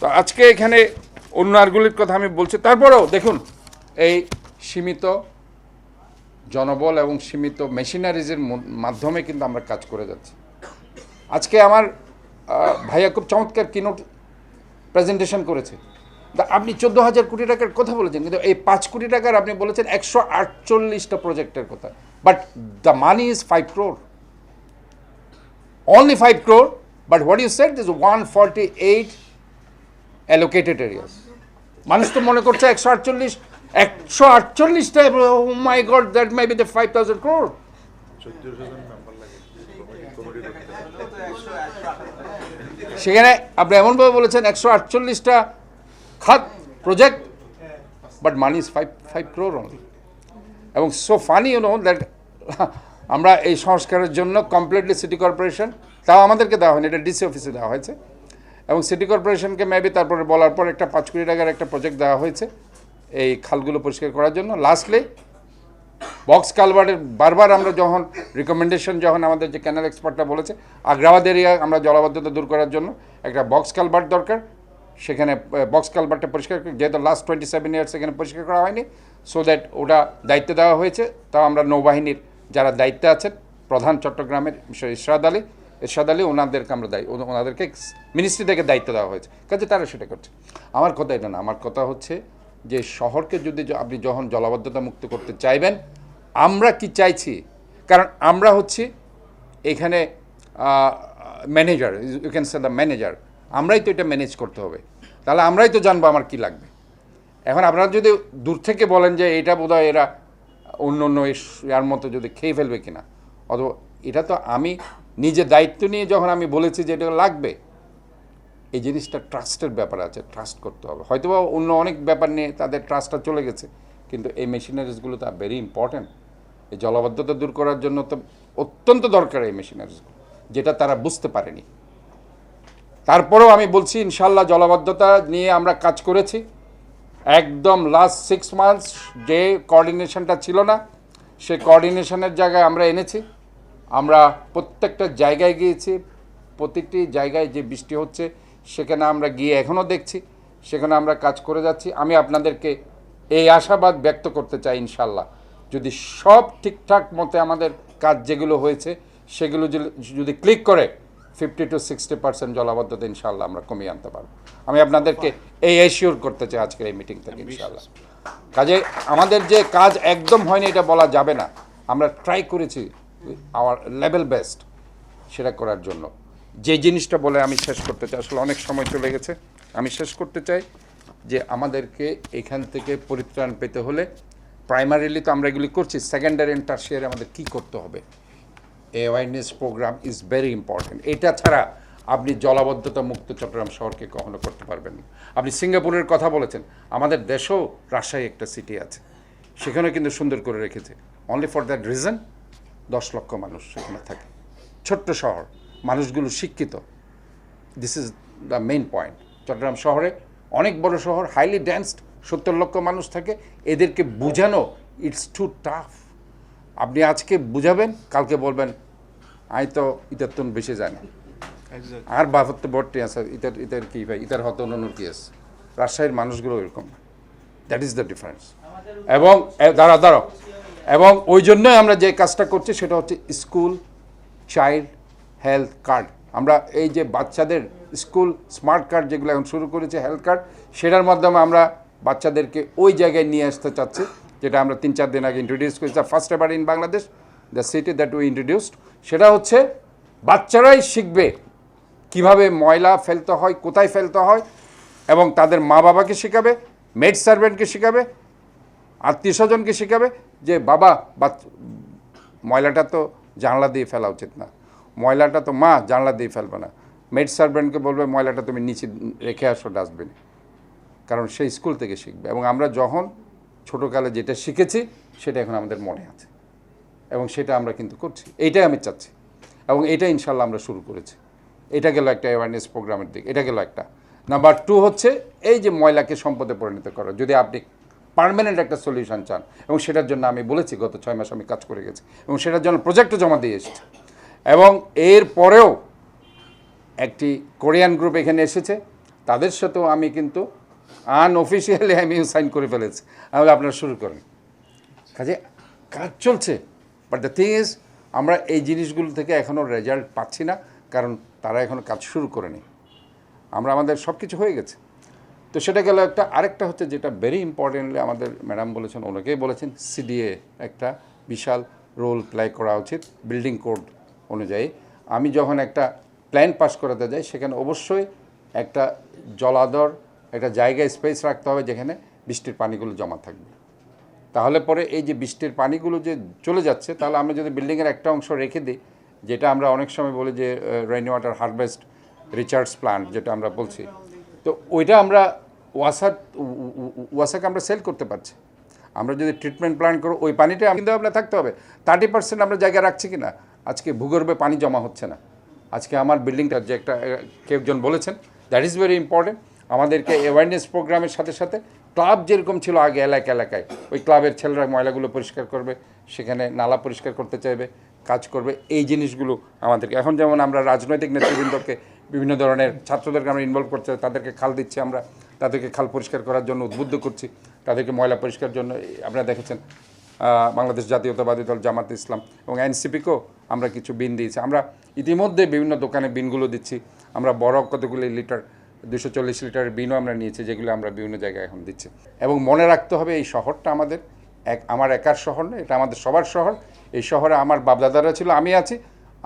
তো আজকে এখানে উন্নয়নগুলির কথা আমি বলছি, তারপরেও দেখুন এই সীমিত জনবল এবং সীমিত মেশিনারিজের মাধ্যমে কিন্তু আমরা কাজ করে যাচ্ছি। আজকে আমার ভাইয়া খুব চমৎকার কিনোট প্রেজেন্টেশন করেছে। আপনি 14,000 কোটি টাকার কথা বলেছেন, কিন্তু এই 5 কোটি টাকার আপনি বলেছেন 148টা প্রজেক্টের কথা, but the money is 5 crore, only 5 crore, but what you said is 148 allocated areas. মানুষ তো মনে করছে 148টা, oh my god, that may be the 5,000 crore. সেখানে আপনি এমনভাবে বলেছেন 148টা খাত project, but money is 5 crore only. এবং so funny you know that আমরা এই সংস্কারের জন্য কমপ্লিটলি সিটি কর্পোরেশন, তাও আমাদেরকে দেওয়া হয়নি, এটা ডিসি অফিসে দেওয়া হয়েছে, এবং সিটি কর্পোরেশনকে মেবি তারপরে বলার পর একটা 5 কোটি টাকার একটা প্রজেক্ট দেওয়া হয়েছে এই খালগুলো পরিষ্কার করার জন্য। লাস্টলি বক্স কালভার্টের বারবার আমরা যখন রিকমেন্ডেশন, যখন আমাদের যে ক্যানাল এক্সপার্টরা বলেছে আগ্রাবাদ এরিয়া আমরা জলাবদ্ধতা দূর করার জন্য একটা বক্স কালভার্ট দরকার, সেখানে বক্স কালভার্টটা পরিষ্কার, যেহেতু লাস্ট 27 ইয়ার্স এখানে পরিষ্কার করা হয়নি, সো দ্যাট ওটা দায়িত্ব দেওয়া হয়েছে। তাও আমরা নৌবাহিনীর যারা দায়িত্বে আছেন, প্রধান চট্টগ্রামের ইরশাদ আলী ওনাদেরকে আমরা ওনাদেরকে মিনিস্ট্রি থেকে দায়িত্ব দেওয়া হয়েছে, কাজে তারা সেটা করছে। আমার কথা এটা না, আমার কথা হচ্ছে যে শহরকে যদি আপনি যখন জলাবদ্ধতা মুক্ত করতে চাইবেন, আমরা কি চাইছি, কারণ আমরা হচ্ছি এখানে manager, you can say the manager, আমরাই তো এটা ম্যানেজ করতে হবে, তাহলে আমরাই তো জানবো আমার কি লাগবে। এখন আপনারা যদি দূর থেকে বলেন যে এটা বোধহয় এরা অন্য অন্য ইয়ার মতো যদি খেয়ে ফেলবে কিনা, অথবা এটা তো আমি নিজে দায়িত্ব নিয়ে যখন আমি বলেছি যে এটা লাগবে, এই জিনিসটা ট্রাস্টের ব্যাপার আছে, ট্রাস্ট করতে হবে। হয়তোবা অন্য অনেক ব্যাপার নিয়ে তাদের ট্রাস্টটা চলে গেছে, কিন্তু এই মেশিনারিজগুলো তো ভেরি ইম্পর্ট্যান্ট। এই জলাবদ্ধতা দূর করার জন্য তো অত্যন্ত দরকার এই মেশিনারিজগুলো, যেটা তারা বুঝতে পারেনি। তারপরেও আমি বলছি ইনশাল্লাহ জলাবদ্ধতা নিয়ে আমরা কাজ করেছি একদম লাস্ট 6 মান্থস। যে কোঅর্ডিনেশনটা ছিল না, সেই কোঅর্ডিনেশনের জায়গায় আমরা এনেছি। আমরা প্রত্যেকটা জায়গায় গিয়েছি, প্রতিটি জায়গায় যে বৃষ্টি হচ্ছে সেখানে আমরা গিয়ে এখনও দেখছি, সেখানে আমরা কাজ করে যাচ্ছি। আমি আপনাদেরকে এই আশাবাদ ব্যক্ত করতে চাই, ইনশাল্লাহ যদি সব ঠিকঠাক মতে আমাদের কাজ যেগুলো হয়েছে সেগুলো যদি ক্লিক করে 50 to 60% জলাবদ্ধতা ইনশাল্লাহ আমরা কমিয়ে আনতে পারবো। আমি আপনাদেরকে এই অ্যাসিওর করতে চাই আজকের এই মিটিং থেকে ইনশাল্লাহ। কাজে আমাদের যে কাজ একদম হয়নি এটা বলা যাবে না, আমরা ট্রাই করেছি আওয়ার লেভেল বেস্ট সেটা করার জন্য। যে জিনিসটা বলে আমি শেষ করতে চাই, আসলে অনেক সময় চলে গেছে, আমি শেষ করতে চাই যে আমাদেরকে এখান থেকে পরিত্রাণ পেতে হলে প্রাইমারিলি তো আমরা এগুলি করছি, সেকেন্ডারি অ্যান্ড টারশিয়ারি আমাদের কী করতে হবে, awareness programme is very important. এটা ছাড়া আপনি জলাবদ্ধতা মুক্ত চট্টগ্রাম শহরকে কখনো করতে পারবেন না। আপনি সিঙ্গাপুরের কথা বলেছেন, আমাদের দেশেও রাজশাহী একটা সিটি আছে, সেখানেও কিন্তু সুন্দর করে রেখেছে। অনলি ফর দ্যাট রিজন 10 লক্ষ মানুষ সেখানে থাকে, ছোট্ট শহর, মানুষগুলো শিক্ষিত। This is the main point. Chittagong শহরে অনেক বড় শহর, হাইলি ডেন্সড, 70 লক্ষ মানুষ থাকে, এদেরকে বোঝানো ইটস টু টাফ। আপনি আজকে বুঝাবেন, কালকে বলবেন আই তো ইতার তো বেশি জানি, আর বাফতে বটটি আছে, ইতার কি ভাই, ইতার হতো অন্য কি আছে। রাজশাহীর মানুষগুলো এরকম, দ্যাট ইজ দ্য ডিফারেন্স। এবং দাঁড়াও, এবং ওই জন্যই আমরা যে কাজটা করছি সেটা হচ্ছে স্কুল চাইল্ড হেলথ কার্ড। আমরা এই যে বাচ্চাদের স্কুল স্মার্ট কার্ড যেগুলো এখন শুরু করেছে, হেলথ কার্ড, সেটার মাধ্যমে আমরা বাচ্চাদেরকে ওই জায়গায় নিয়ে আসতে চাচ্ছি, যেটা আমরা 3-4 দিন আগে ইন্ট্রোডিউস করেছি, first ever in Bangladesh, the city that we introduced. সেটা হচ্ছে বাচ্চারাই শিখবে কিভাবে ময়লা ফেলতে হয়, কোথায় ফেলতে হয়, এবং তাদের মা বাবাকে শেখাবে, মেড সার্ভেন্টকে শেখাবে, আত্মীয় স্বজনকে শেখাবে যে বাবা ময়লাটা তো জানলা দিয়ে ফেলা উচিত না, ময়লাটা তো মা জানলা দিয়ে ফেলবে না। মেড সার্ভেন্টকে বলবে ময়লাটা তুমি নিচে রেখে আসো ডাস্টবিনে, কারণ সেই স্কুল থেকে শিখবে। এবং আমরা যখন ছোটোকালে যেটা শিখেছি সেটা এখন আমাদের মনে আছে, এবং সেটা আমরা কিন্তু করছি, এইটাই আমি চাচ্ছি, এবং এটা ইনশাল্লাহ আমরা শুরু করেছি। এটা গেল একটা অ্যাওয়ারনেস প্রোগ্রামের দিক, এটা গেল একটা। নাম্বার 2 হচ্ছে এই যে ময়লাকে সম্পদে পরিণত করা, যদি আপনি পার্মানেন্ট একটা সলিউশন চান, এবং সেটার জন্য আমি বলেছি গত 6 মাস আমি কাজ করে গেছি, এবং সেটার জন্য প্রজেক্টও জমা দিয়ে এসেছি। এবং এর পরেও একটি কোরিয়ান গ্রুপ এখানে এসেছে, তাদের সাথেও আমি কিন্তু আনঅফিসিয়ালি আমি সাইন করে ফেলেছি, আমি আপনারা শুরু করেন। কাজে কাজ চলছে, বাট দ্য থিং ইজ আমরা এই জিনিসগুলো থেকে এখনও রেজাল্ট পাচ্ছি না, কারণ তারা এখনও কাজ শুরু করেনি। আমরা আমাদের সব কিছু হয়ে গেছে। তো সেটা গেল একটা। আরেকটা হচ্ছে যেটা ভেরি ইম্পর্টেন্টলি আমাদের ম্যাডাম বলেছেন, ওনাকেই বলেছেন, সিডিএ একটা বিশাল রোল প্লে করা উচিত বিল্ডিং কোড অনুযায়ী। আমি যখন একটা প্ল্যান পাস করাতে যাই, সেখানে অবশ্যই একটা জলাধর একটা জায়গায় স্পেস রাখতে হবে যেখানে বৃষ্টির পানিগুলো জমা থাকবে। তাহলে পরে এই যে বৃষ্টির পানিগুলো যে চলে যাচ্ছে, তাহলে আমরা যদি বিল্ডিংয়ের একটা অংশ রেখে দিই, যেটা আমরা অনেক সময় বলি যে rain water harvest recharge plant যেটা আমরা বলছি, তো ওইটা আমরা ওয়াসাকে আমরা সেল করতে পারছি। আমরা যদি ট্রিটমেন্ট প্ল্যান্ট করো, ওই পানিটা কিন্তু আপনার থাকতে হবে। 30% আমরা জায়গা রাখছি কি না, আজকে ভূগর্ভে পানি জমা হচ্ছে না। আজকে আমার বিল্ডিংটা যে একটা কেউ একজন বলেছেন, দ্যাট ইজ ভেরি ইম্পর্টেন্ট। আমাদেরকে অ্যাওয়ারনেস প্রোগ্রামের সাথে সাথে ক্লাব যেরকম ছিল আগে এলাকায়, ওই ক্লাবের ছেলেরা ময়লাগুলো পরিষ্কার করবে, সেখানে নালা পরিষ্কার করতে চাইবে, কাজ করবে। এই জিনিসগুলো আমাদেরকে এখন, যেমন আমরা রাজনৈতিক নেতৃবৃন্দকে বিভিন্ন ধরনের ছাত্রদেরকে আমরা ইনভলভ করতে, তাদেরকে খাল দিচ্ছি, আমরা তাদেরকে খাল পরিষ্কার করার জন্য উদ্বুদ্ধ করছি, তাদেরকে ময়লা পরিষ্কার জন্য। আপনারা দেখেছেন বাংলাদেশ জাতীয়তাবাদী দল, জামাত ইসলাম এবং এনসিপিকেও আমরা কিছু বিন দিয়েছি। আমরা ইতিমধ্যে বিভিন্ন দোকানে বিনগুলো দিচ্ছি। আমরা বড় কতগুলি লিটার 240 লিটারের বিনও আমরা নিয়েছি, যেগুলো আমরা বিভিন্ন জায়গায় এখন দিচ্ছি। এবং মনে রাখতে হবে, এই শহরটা আমাদের আমার একার শহর নয়, এটা আমাদের সবার শহর। এই শহরে আমার বাপদাদারা ছিল, আমি আছি,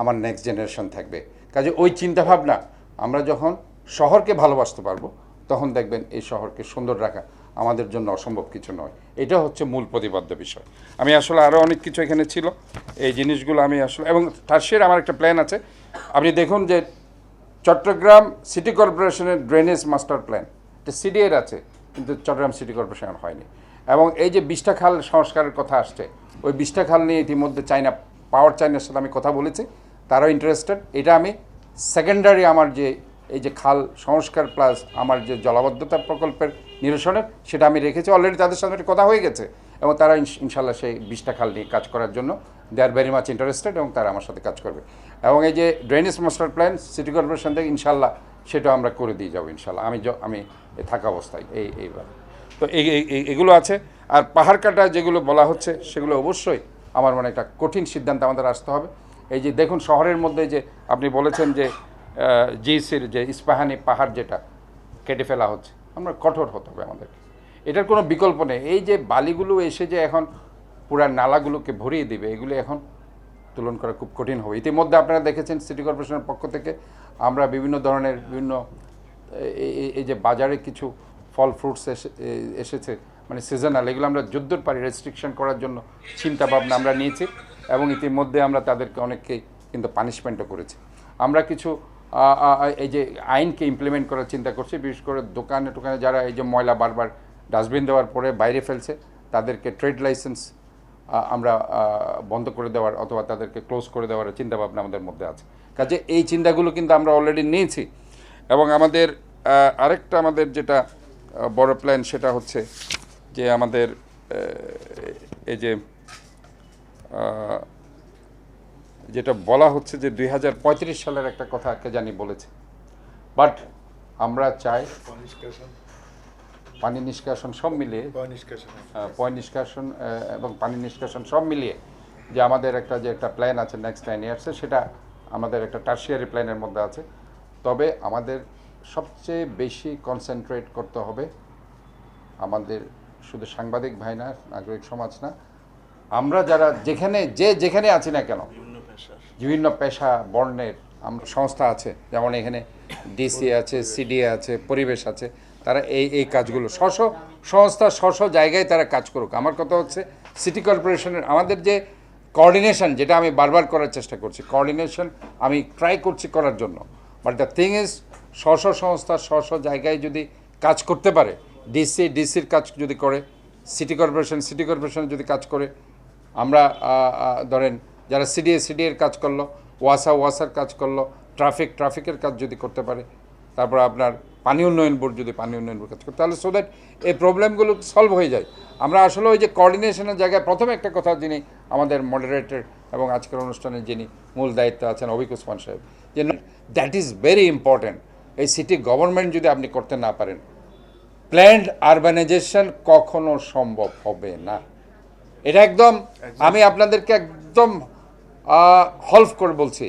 আমার নেক্সট জেনারেশন থাকবে। কাজে ওই চিন্তাভাবনা, আমরা যখন শহরকে ভালোবাসতে পারবো, তখন দেখবেন এই শহরকে সুন্দর রাখা আমাদের জন্য অসম্ভব কিছু নয়। এটা হচ্ছে মূল প্রতিপাদ্য বিষয়। আমি আসলে আরও অনেক কিছু এখানে ছিল, এই জিনিসগুলো আমি আসলে, এবং থার্সিয়ার আমার একটা প্ল্যান আছে। আপনি দেখুন যে চট্টগ্রাম সিটি কর্পোরেশনের ড্রেনেজ মাস্টার প্ল্যান, এটা সিডিএর আছে, কিন্তু চট্টগ্রাম সিটি কর্পোরেশন হয়নি। এবং এই যে 20টা খাল সংস্কারের কথা আসছে, ওই 20টা খাল নিয়ে ইতিমধ্যে চায়নার সাথে আমি কথা বলেছি, তারাও ইন্টারেস্টেড। এটা আমি সেকেন্ডারি আমার যে এই যে খাল সংস্কার প্লাস আমার যে জলাবদ্ধতা প্রকল্পের নিরসনের, সেটা আমি রেখেছি। অলরেডি তাদের সাথে কথা হয়ে গেছে, এবং তারা ইনশাল্লাহ সেই 20টা খাল নিয়ে কাজ করার জন্য দে আর ভেরি মাচ ইন্টারেস্টেড, এবং তারা আমার সাথে কাজ করবে। এবং এই যে drainage master plan city corporation থেকে ইনশাল্লাহ সেটা আমরা করে দিয়ে যাবো ইনশাল্লাহ, আমি থাকা অবস্থায় এইবার। তো এগুলো আছে। আর পাহাড় কাটা যেগুলো বলা হচ্ছে, সেগুলো অবশ্যই আমার মনে একটা কঠিন সিদ্ধান্ত আমাদের আসতে হবে। এই যে দেখুন, শহরের মধ্যে যে আপনি বলেছেন যে জিসির যে ইস্পাহানি পাহাড় যেটা কেটে ফেলা হচ্ছে, আমরা কঠোর হতে হবে আমাদেরকে, এটার কোনো বিকল্প নেই। এই যে বালিগুলো এসে যে এখন পুরা নালাগুলোকে ভরিয়ে দিবে, এগুলো এখন তুলন করা খুব কঠিন হবে। ইতিমধ্যে আপনারা দেখেছেন সিটি কর্পোরেশনের পক্ষ থেকে আমরা বিভিন্ন ধরনের এই যে বাজারে কিছু ফল ফ্রুটস এসেছে, মানে সিজনাল, এগুলো আমরা যদ্দূর পারি রেস্ট্রিকশন করার জন্য চিন্তাভাবনা আমরা নিয়েছি, এবং ইতিমধ্যে আমরা তাদেরকে অনেককেই কিন্তু পানিশমেন্টও করেছি। আমরা কিছু এই যে আইনকে ইমপ্লিমেন্ট করার চিন্তা করছি, বিশেষ করে দোকানে টোকানে যারা এই যে ময়লা বারবার ডাস্টবিন দেওয়ার পরে বাইরে ফেলছে, তাদেরকে ট্রেড লাইসেন্স আমরা বন্ধ করে দেওয়ার অথবা তাদেরকে ক্লোজ করে দেওয়ার চিন্তাভাবনা আমাদের মধ্যে আছে। কাজে এই চিন্তাগুলো কিন্তু আমরা অলরেডি নিয়েছি। এবং আমাদের আরেকটা আমাদের যেটা বড় প্ল্যান, সেটা হচ্ছে যে আমাদের এই যে যেটা বলা হচ্ছে যে 2035 সালের একটা কথা কে জানি বলেছে, বাট আমরা চাই পানি নিষ্কাশন সব মিলিয়ে, পয় নিষ্কাশন এবং পানি নিষ্কাশন সব মিলিয়ে যে আমাদের একটা প্ল্যান আছে নেক্সট 10 ইয়ার্সে, সেটা আমাদের একটা টার্সিয়ারি প্ল্যানের মধ্যে আছে। তবে আমাদের সবচেয়ে বেশি কনসেন্ট্রেট করতে হবে, আমাদের শুধু সাংবাদিক ভাই না, নাগরিক সমাজ না, আমরা যারা যেখানে আছি না কেন, বিভিন্ন পেশা বর্ণের আমরা সংস্থা আছে, যেমন এখানে ডিসি আছে, সিডিএ আছে, পরিবেশ আছে, তারা এই কাজগুলো সংস্থা জায়গায় তারা কাজ করুক। আমার কথা হচ্ছে সিটি কর্পোরেশনের আমাদের যে কোঅর্ডিনেশন, যেটা আমি বারবার করার চেষ্টা করছি, কোঅর্ডিনেশন আমি ট্রাই করছি করার জন্য, বাট দ্য থিং ইজ সংস্থা জায়গায় যদি কাজ করতে পারে, ডিসির কাজ যদি করে, সিটি কর্পোরেশন যদি কাজ করে, আমরা ধরেন যারা সিডিএর কাজ করলো, ওয়াসার কাজ করলো, ট্রাফিকের কাজ যদি করতে পারে, তারপর আপনার পানি উন্নয়ন বোর্ড যদি পানি উন্নয়ন বোর্ড কাজ করে, তাহলে সো দ্যাট এই প্রবলেমগুলো সলভ হয়ে যায়। আমরা আসলে ওই যে কোঅর্ডিনেশনের জায়গায় প্রথমে একটা কথা, যিনি আমাদের মডারেটর এবং আজকের অনুষ্ঠানের যিনি মূল দায়িত্ব আছেন অভিক ওসমান সাহেব, যে দ্যাট ইজ ভেরি ইম্পর্ট্যান্ট, এই সিটি গভর্নমেন্ট যদি আপনি করতে না পারেন, প্ল্যান্ড আরবানাইজেশন কখনো সম্ভব হবে না। এটা একদম আমি আপনাদেরকে একদম হলফ করে বলছি,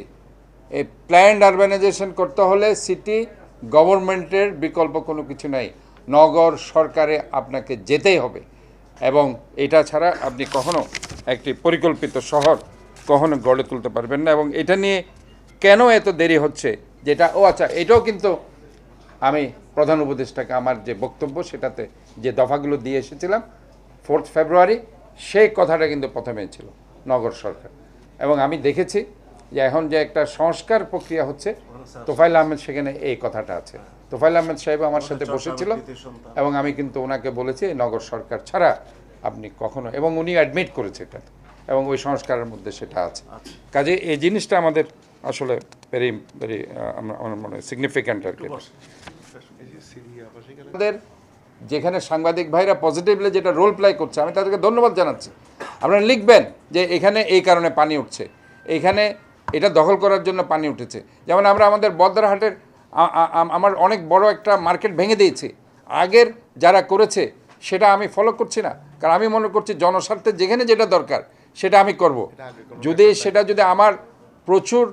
এই প্ল্যান্ড আরবানাইজেশন করতে হলে সিটি গভর্নমেন্টের বিকল্প কোনো কিছু নাই, নগর সরকারে আপনাকে যেতেই হবে। এবং এটা ছাড়া আপনি কখনো একটি পরিকল্পিত শহর কখনো গড়ে তুলতে পারবেন না। এবং এটা নিয়ে কেন এত দেরি হচ্ছে, যেটা আচ্ছা, এটাও কিন্তু আমি প্রধান উপদেষ্টাকে আমার যে বক্তব্য সেটাতে যে দফাগুলো দিয়ে এসেছিলাম 4 ফেব্রুয়ারি, সেই কথাটা কিন্তু প্রথমে ছিল নগর সরকার। এবং আমি দেখেছি যে এখন যে একটা সংস্কার প্রক্রিয়া হচ্ছে, তোফায়েল আহমেদ সেখানে এই কথাটা আছে। তোফায়েল আহমেদ সাহেব আমার সাথে বসেছিল এবং আমি কিন্তু ওনাকে বলেছি নগর সরকার ছাড়া আপনি কখনো, এবং উনি অ্যাডমিট করেছে এটা, এবং ওই সংস্কারের মধ্যে সেটা আছে। কাজে এই জিনিসটা আমাদের আসলে ভেরি ভেরি আমার মনে হয় সিগনিফিক্যান্ট আর কি। আমাদের যেখানে সাংবাদিক ভাইরা পজিটিভলি যেটা রোল প্লে করছে, আমি তাদেরকে ধন্যবাদ জানাচ্ছি। আপনারা লিখবেন যে এখানে এই কারণে পানি উঠছে, এইখানে এটা দখল করার জন্য পানি উঠেছে। যেমন আমরা আমাদের বদ্রাহাটের আমার অনেক বড় একটা মার্কেট ভেঙে দিয়েছি, আগের যারা করেছে সেটা আমি ফলো করছি না, কারণ আমি মনে করছি জনস্বার্থে যেখানে যেটা দরকার সেটা আমি করব। যদি আমার প্রচুর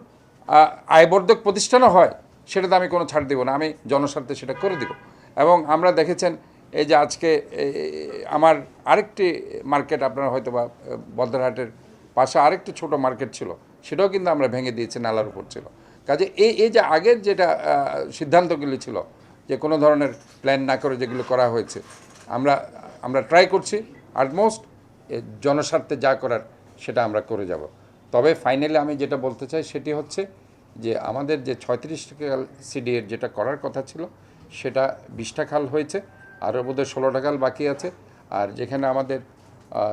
আয়বর্ধক প্রতিষ্ঠানও হয়, সেটাতে আমি কোনো ছাড় দেবো না, আমি জনস্বার্থে সেটা করে দেব। এবং আমরা দেখেছেন এই যে আজকে আমার আরেকটি মার্কেট, আপনারা হয়তো বা বদ্রাহাটের পাশে আরেকটি ছোট মার্কেট ছিল, সেটাও কিন্তু আমরা ভেঙে দিয়েছি, নালার উপর ছিল। কাজে এই যে আগের যেটা সিদ্ধান্তগুলি ছিল যে কোনো ধরনের প্ল্যান না করে যেগুলো করা হয়েছে, আমরা ট্রাই করছি অলমোস্ট জনস্বার্থে যা করার সেটা আমরা করে যাব। তবে ফাইনালি আমি যেটা বলতে চাই সেটি হচ্ছে যে আমাদের যে 36টা খাল সিডিএর যেটা করার কথা ছিল সেটা 20টা খাল হয়েছে, আরও বোধহয় 16টা খাল বাকি আছে। আর যেখানে আমাদের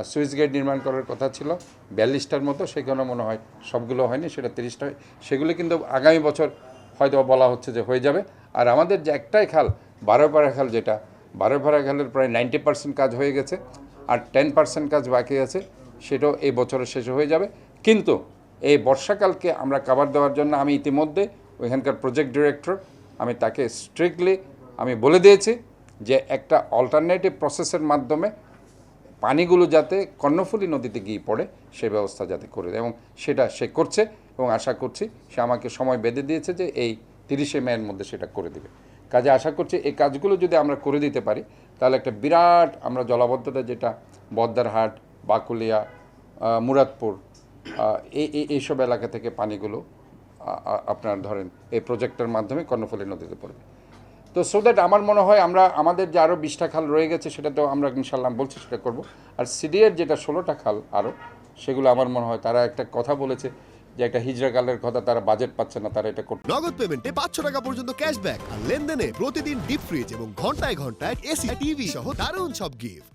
সুইচ গেট নির্মাণ করার কথা ছিল 42টার মতো, সেখানে মনে হয় সবগুলো হয়নি, সেটা 30টা, সেগুলো কিন্তু আগামী বছর হয়তো বলা হচ্ছে যে হয়ে যাবে। আর আমাদের যে একটাই খাল বারোপাড়া খাল, যেটা বারোপাড়া খালের প্রায় 90% কাজ হয়ে গেছে, আর 10% কাজ বাকি আছে, সেটাও এই বছরের শেষে হয়ে যাবে। কিন্তু এই বর্ষাকালকে আমরা কাভার দেওয়ার জন্য আমি ইতিমধ্যে ওইখানকার প্রজেক্ট ডিরেক্টর আমি তাকে স্ট্রিক্টলি আমি বলে দিয়েছি যে একটা অল্টারনেটিভ প্রসেসের মাধ্যমে পানিগুলো যাতে কর্ণফুলী নদীতে গিয়ে পড়ে সে ব্যবস্থা যাতে করে দেয়, এবং সেটা সে করছে। এবং আশা করছি সে আমাকে সময় বেঁধে দিয়েছে যে এই 30শে মের মধ্যে সেটা করে দেবে। কাজে আশা করছি এই কাজগুলো যদি আমরা করে দিতে পারি তাহলে একটা বিরাট আমরা জলাবদ্ধতা, যেটা বদ্দারহাট, বাকুলিয়া, মুরাদপুর, এইসব এলাকা থেকে পানিগুলো আপনার ধরেন এই প্রজেক্টের মাধ্যমে কর্ণফুলী নদীতে পড়বে। তো সো দ্যাট আমার মনে হয় আমরা আমাদের যে আরও 20টা খাল রয়ে গেছে সেটা তো আমরা ইনশাল্লাহ বলছি সেটা করব। আর সিডিএর যেটা 16টা খাল আরও, সেগুলো আমার মনে হয় তারা একটা কথা বলেছে যে একটা হিজড়াকালের কথা, তারা বাজেট পাচ্ছে না, তারা এটা করতে। নগদ পেমেন্টে 500 টাকা পর্যন্ত ক্যাশব্যাক, আর লেনদেনে প্রতিদিন ডিপ ফ্রিজ এবং ঘন্টায় ঘন্টায় এসি টিভি সহ দারুণ সব গিফট।